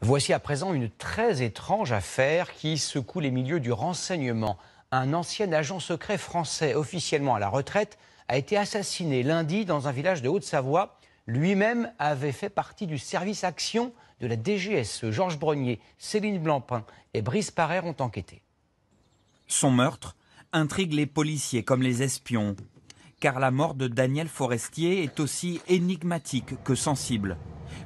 Voici à présent une très étrange affaire qui secoue les milieux du renseignement. Un ancien agent secret français, officiellement à la retraite, a été assassiné lundi dans un village de Haute-Savoie. Lui-même avait fait partie du service action de la DGSE. Georges Brenier, Céline Blancpain et Brice Parer ont enquêté. Son meurtre intrigue les policiers comme les espions, car la mort de Daniel Forestier est aussi énigmatique que sensible.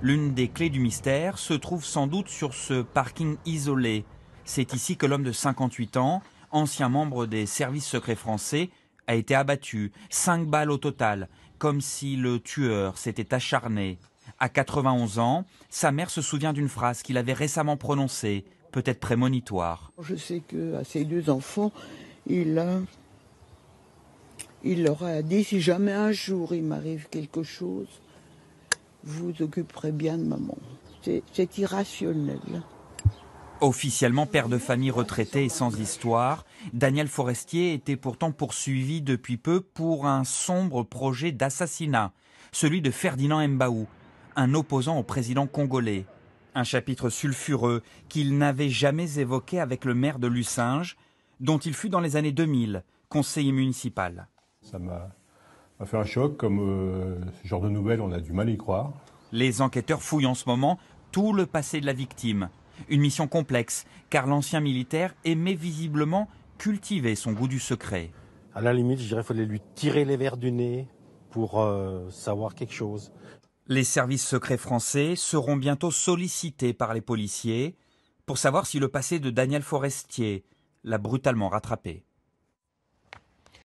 L'une des clés du mystère se trouve sans doute sur ce parking isolé. C'est ici que l'homme de 58 ans, ancien membre des services secrets français, a été abattu, 5 balles au total, comme si le tueur s'était acharné. À 91 ans, sa mère se souvient d'une phrase qu'il avait récemment prononcée, peut-être prémonitoire. Je sais qu'à ses 2 enfants, il leur a dit, si jamais un jour il m'arrive quelque chose, vous vous occuperez bien de maman. C'est irrationnel. Officiellement père de famille retraité et sans histoire, Daniel Forestier était pourtant poursuivi depuis peu pour un sombre projet d'assassinat, celui de Ferdinand Mbaou, un opposant au président congolais. Un chapitre sulfureux qu'il n'avait jamais évoqué avec le maire de Lucinge, dont il fut dans les années 2000 conseiller municipal. Ça m'a fait un choc, comme ce genre de nouvelles, on a du mal à y croire. Les enquêteurs fouillent en ce moment tout le passé de la victime. Une mission complexe, car l'ancien militaire aimait visiblement cultiver son goût du secret. À la limite, je dirais qu'il fallait lui tirer les vers du nez pour savoir quelque chose. Les services secrets français seront bientôt sollicités par les policiers pour savoir si le passé de Daniel Forestier l'a brutalement rattrapé.